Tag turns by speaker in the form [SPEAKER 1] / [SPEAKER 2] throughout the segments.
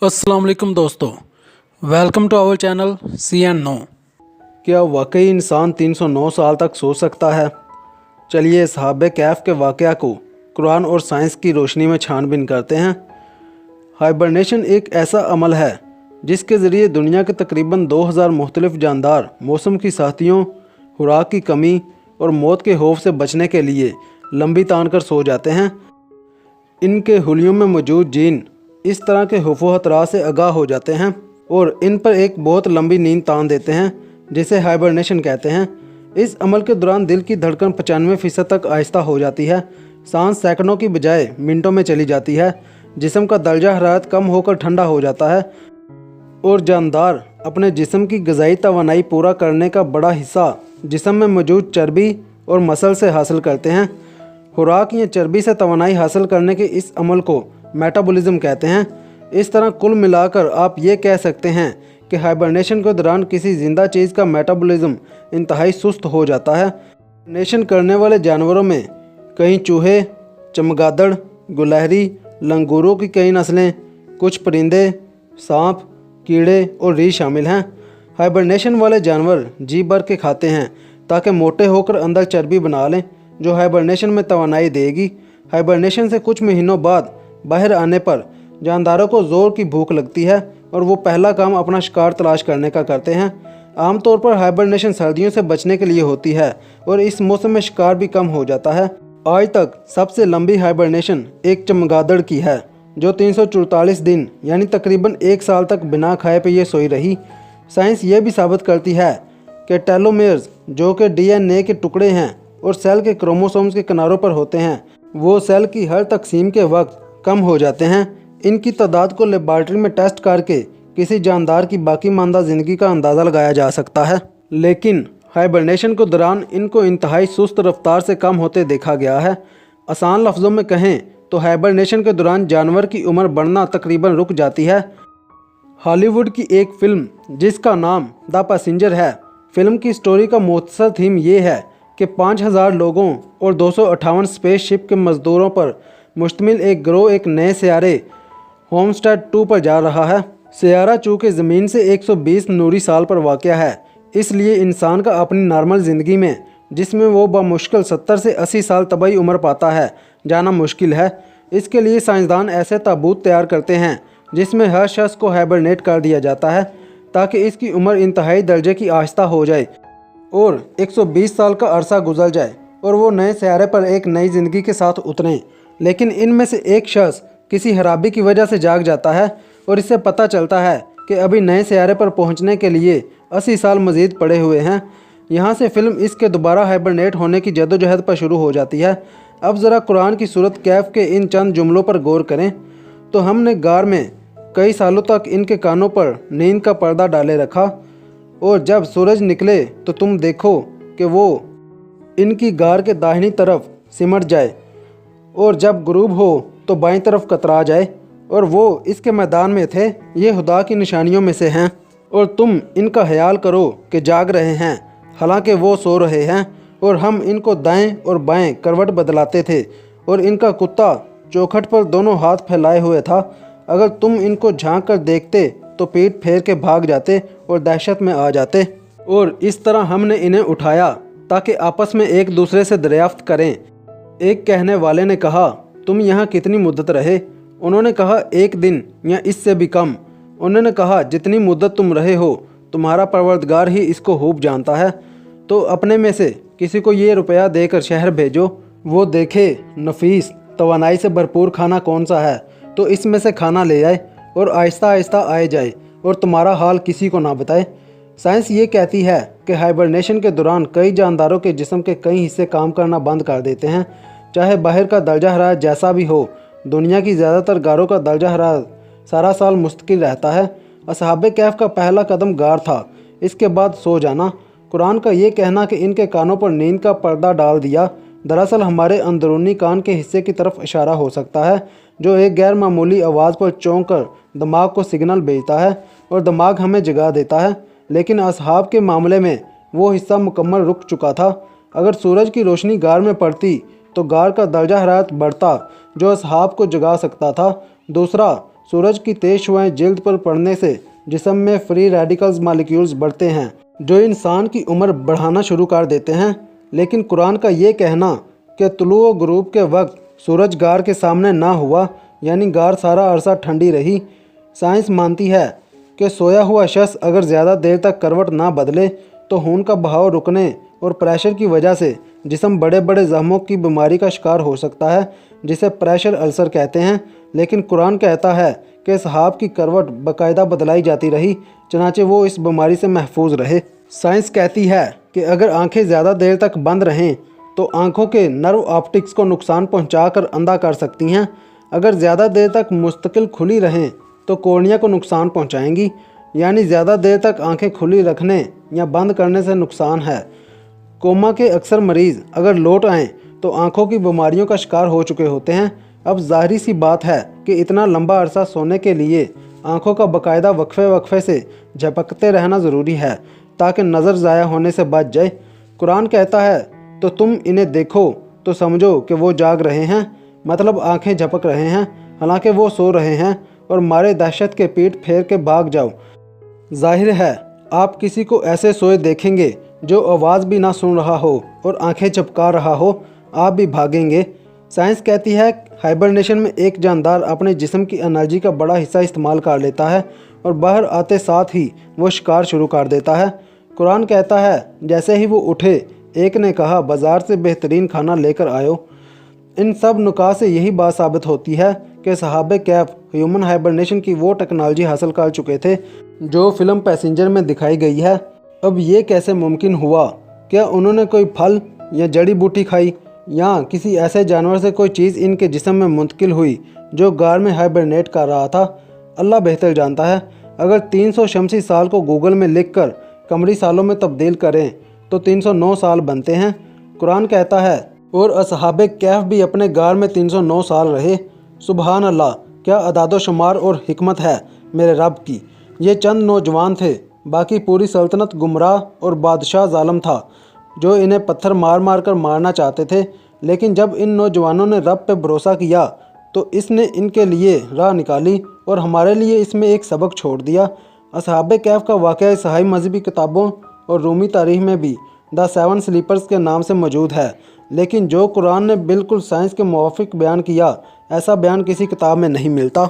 [SPEAKER 1] अस्सलाम वालेकुम दोस्तों, welcome to our channel CN9।
[SPEAKER 2] क्या वाकई इंसान 309 साल तक सो सकता है? चलिए सहाबे कैफ के वाक़या को कुरान और साइंस की रोशनी में छानबीन करते हैं। हाइबरनेशन एक ऐसा अमल है जिसके ज़रिए दुनिया के तकरीबन 2000 मुख्तलिफ जानदार मौसम की साथियों, खुराक की कमी और मौत के खौफ से बचने के लिए लंबी तान कर सो जाते हैं। इनके हुलियों में मौजूद जीन इस तरह के खौफ व खतरा से आगाह हो जाते हैं और इन पर एक बहुत लंबी नींद तान देते हैं, जिसे हाइबरनेशन कहते हैं। इस अमल के दौरान दिल की धड़कन 95% तक आहिस्ता हो जाती है, सांस सेकंडों की बजाय मिनटों में चली जाती है, जिस्म का दर्जा हरारत कम होकर ठंडा हो जाता है और जानदार अपने जिस्म की ग़िज़ाई तवानाई पूरा करने का बड़ा हिस्सा जिस्म में मौजूद चर्बी और मसल से हासिल करते हैं। खुराक या चर्बी से तवानाई हासिल करने के इस अमल को मेटाबॉलिज्म कहते हैं। इस तरह कुल मिलाकर आप ये कह सकते हैं कि हाइबरनेशन के दौरान किसी ज़िंदा चीज़ का मेटाबॉलिज्म इंतहाई सुस्त हो जाता है। हाइबरनेशन करने वाले जानवरों में कई चूहे, चमगादड़, गुलहरी, लंगूरों की कई नस्लें, कुछ परिंदे, सांप, कीड़े और रीछ शामिल हैं। हाइबरनेशन वाले जानवर जी भर के खाते हैं ताकि मोटे होकर अंदर चर्बी बना लें, जो हाइबरनेशन में तवानाई देगी। हाइबरनेशन से कुछ महीनों बाद बाहर आने पर जानदारों को ज़ोर की भूख लगती है और वो पहला काम अपना शिकार तलाश करने का करते हैं। आमतौर पर हाइबरनेशन सर्दियों से बचने के लिए होती है और इस मौसम में शिकार भी कम हो जाता है। आज तक सबसे लंबी हाइबरनेशन एक चमगादड़ की है, जो 344 दिन यानी तकरीबन 1 साल तक बिना खाए पिए सोई रही। साइंस ये भी साबित करती है कि टेलोमेयर्स, जो कि DNA के टुकड़े हैं और सेल के क्रोमोसोम्स के किनारों पर होते हैं, वो सेल की हर तकसीम के वक्त कम हो जाते हैं। इनकी तादाद को लेबॉर्ट्री में टेस्ट करके किसी जानदार की बाकी मानदा ज़िंदगी का अंदाज़ा लगाया जा सकता है, लेकिन हाइबरनेशन के दौरान इनको इंतहाई सुस्त रफ्तार से कम होते देखा गया है। आसान लफ्ज़ों में कहें तो हाइबरनेशन के दौरान जानवर की उम्र बढ़ना तकरीबन रुक जाती है। हॉलीवुड की एक फ़िल्म जिसका नाम द पैसेंजर है, फ़िल्म की स्टोरी का मुख्तसर थीम ये है कि 5000 लोगों और 258 स्पेसशिप के मज़दूरों पर मुश्तमिल एक गिरोह एक नए सियारे होमस्टेड 2 पर जा रहा है। सियारा चूँकि ज़मीन से 120 नूरी साल पर वाक़या है, इसलिए इंसान का अपनी नॉर्मल ज़िंदगी में, जिसमें वो बामुश्किल 70 से 80 साल तबाही उम्र पाता है, जाना मुश्किल है। इसके लिए साइंसदान ऐसे ताबूत तैयार करते हैं जिसमें हर शख्स को हाइबरनेट कर दिया जाता है ताकि इसकी उम्र इंतहाई दर्जे की आहिस्ता हो जाए और 120 साल का अरसा गुजर जाए और वो नए सियारे पर एक नई ज़िंदगी के साथ उतरें। लेकिन इनमें से एक शख्स किसी खराबी की वजह से जाग जाता है और इससे पता चलता है कि अभी नए सियारे पर पहुंचने के लिए 80 साल मज़ीद पड़े हुए हैं। यहाँ से फ़िल्म इसके दोबारा हाइबरनेट होने की जद्दोजहद पर शुरू हो जाती है। अब ज़रा कुरान की सूरत कैफ के इन चंद जुमलों पर गौर करें तो हमने गार में कई सालों तक इनके कानों पर नींद का पर्दा डाले रखा, और जब सूरज निकले तो तुम देखो कि वो इनकी गार के दाहिनी तरफ सिमट जाए और जब गुरूब हो तो बाईं तरफ कतरा जाए, और वो इसके मैदान में थे। ये खुदा की निशानियों में से हैं और तुम इनका ख्याल करो कि जाग रहे हैं, हालांकि वो सो रहे हैं, और हम इनको दाएं और बाएं करवट बदलाते थे और इनका कुत्ता चौखट पर दोनों हाथ फैलाए हुए था। अगर तुम इनको झांक कर देखते तो पीठ फेर के भाग जाते और दहशत में आ जाते। और इस तरह हमने इन्हें उठाया ताकि आपस में एक दूसरे से दरियाफ्त करें। एक कहने वाले ने कहा, तुम यहाँ कितनी मुद्दत रहे? उन्होंने कहा, 1 दिन या इससे भी कम। उन्होंने कहा, जितनी मुद्दत तुम रहे हो तुम्हारा परवरदिगार ही इसको खूब जानता है। तो अपने में से किसी को ये रुपया देकर शहर भेजो, वो देखे नफीस तवानाई से भरपूर खाना कौन सा है, तो इसमें से खाना ले आए और आहिस्ता आहिस्ता आए जाए और तुम्हारा हाल किसी को ना बताए। साइंस ये कहती है कि हाइबरनेशन के दौरान कई जानदारों के जिस्म के कई हिस्से काम करना बंद कर देते हैं, चाहे बाहर का दर्जा हरारत जैसा भी हो। दुनिया की ज़्यादातर गारों का दर्जा हरारत सारा साल मुस्तकिल रहता है। असहाबे कैफ का पहला कदम गार था, इसके बाद सो जाना। कुरान का ये कहना कि इनके कानों पर नींद का पर्दा डाल दिया, दरअसल हमारे अंदरूनी कान के हिस्से की तरफ इशारा हो सकता है, जो एक गैर मामूली आवाज़ पर चौंक कर दिमाग को सिग्नल भेजता है और दिमाग हमें जगा देता है। लेकिन असहाब के मामले में वो हिस्सा मुकम्मल रुक चुका था। अगर सूरज की रोशनी गार में पड़ती तो गार का दर्जा हरारत बढ़ता, जो असहाब को जगा सकता था। दूसरा, सूरज की तेज शुआएं जल्द पर पड़ने से जिस्म में फ्री रेडिकल्स मालिक्यूल्स बढ़ते हैं जो इंसान की उम्र बढ़ाना शुरू कर देते हैं। लेकिन कुरान का ये कहना कि तुलू व गुरूब के वक्त सूरज गार के सामने ना हुआ, यानी गार सारा अरसा ठंडी रही। साइंस मानती है कि सोया हुआ शख्स अगर ज़्यादा देर तक करवट ना बदले तो खून का बहाव रुकने और प्रेशर की वजह से जिस्म बड़े बड़े जख्मों की बीमारी का शिकार हो सकता है, जिसे प्रेशर अल्सर कहते हैं। लेकिन कुरान कहता है कि सहाब की करवट बाकायदा बदलाई जाती रही, चनाचे वो इस बीमारी से महफूज रहे। साइंस कहती है कि अगर आंखें ज़्यादा देर तक बंद रहें तो आंखों के नर्व ऑप्टिक्स को नुकसान पहुंचाकर अंधा कर सकती हैं। अगर ज़्यादा देर तक मुस्तकिल खुली रहें तो कॉर्निया को नुकसान पहुंचाएंगी, यानी ज़्यादा देर तक आंखें खुली रखने या बंद करने से नुकसान है। कोमा के अक्सर मरीज़ अगर लौट आएँ तो आंखों की बीमारियों का शिकार हो चुके होते हैं। अब ज़ाहिरी सी बात है कि इतना लंबा अरसा सोने के लिए आंखों का बाकायदा वक्फे से झपकते रहना ज़रूरी है ताकि नज़र ज़ाया होने से बच जाए। कुरान कहता है तो तुम इन्हें देखो तो समझो कि वो जाग रहे हैं, मतलब आंखें झपक रहे हैं, हालांकि वो सो रहे हैं, और मारे दहशत के पीठ फेर के भाग जाओ। जाहिर है आप किसी को ऐसे सोए देखेंगे जो आवाज़ भी ना सुन रहा हो और आंखें झपका रहा हो, आप भी भागेंगे। साइंस कहती है हाइबरनेशन में एक जानदार अपने जिस्म की एनर्जी का बड़ा हिस्सा इस्तेमाल कर लेता है और बाहर आते साथ ही वो शिकार शुरू कर देता है। कुरान कहता है जैसे ही वो उठे एक ने कहा बाज़ार से बेहतरीन खाना लेकर आयो। इन सब नुकात से यही बात साबित होती है कि सहाबे कैफ ह्यूमन हाइबरनेशन की वो टेक्नोलॉजी हासिल कर चुके थे जो फिल्म पैसेंजर में दिखाई गई है। अब ये कैसे मुमकिन हुआ? क्या उन्होंने कोई फल या जड़ी बूटी खाई या किसी ऐसे जानवर से कोई चीज़ इनके जिस्म में मुंतकिल हुई जो गार में हाइबरनेट कर रहा था? अल्लाह बेहतर जानता है। अगर 300 शमसी साल को गूगल में लिखकर कमरी सालों में तब्दील करें तो 309 साल बनते हैं। कुरान कहता है और असहाबे कैफ भी अपने गार में 309 साल रहे। सुबहान अल्लाह, क्या अदादो शुमार और हिकमत है मेरे रब की। ये चंद नौजवान थे, बाकी पूरी सल्तनत गुमराह और बादशाह जालिम था जो इन्हें पत्थर मार मार कर मारना चाहते थे। लेकिन जब इन नौजवानों ने रब पे भरोसा किया तो इसने इनके लिए राह निकाली और हमारे लिए इसमें एक सबक छोड़ दिया। असहाबे कैफ का वाक़या सहाई मजहबी किताबों और रूमी तारीख में भी द 7 स्लीपर्स के नाम से मौजूद है, लेकिन जो कुरान ने बिल्कुल साइंस के मुवाफिक बयान किया, ऐसा बयान किसी किताब में नहीं मिलता।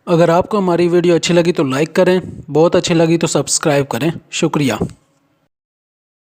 [SPEAKER 1] अगर आपको हमारी वीडियो अच्छी लगी तो लाइक करें, बहुत अच्छी लगी तो सब्सक्राइब करें। शुक्रिया।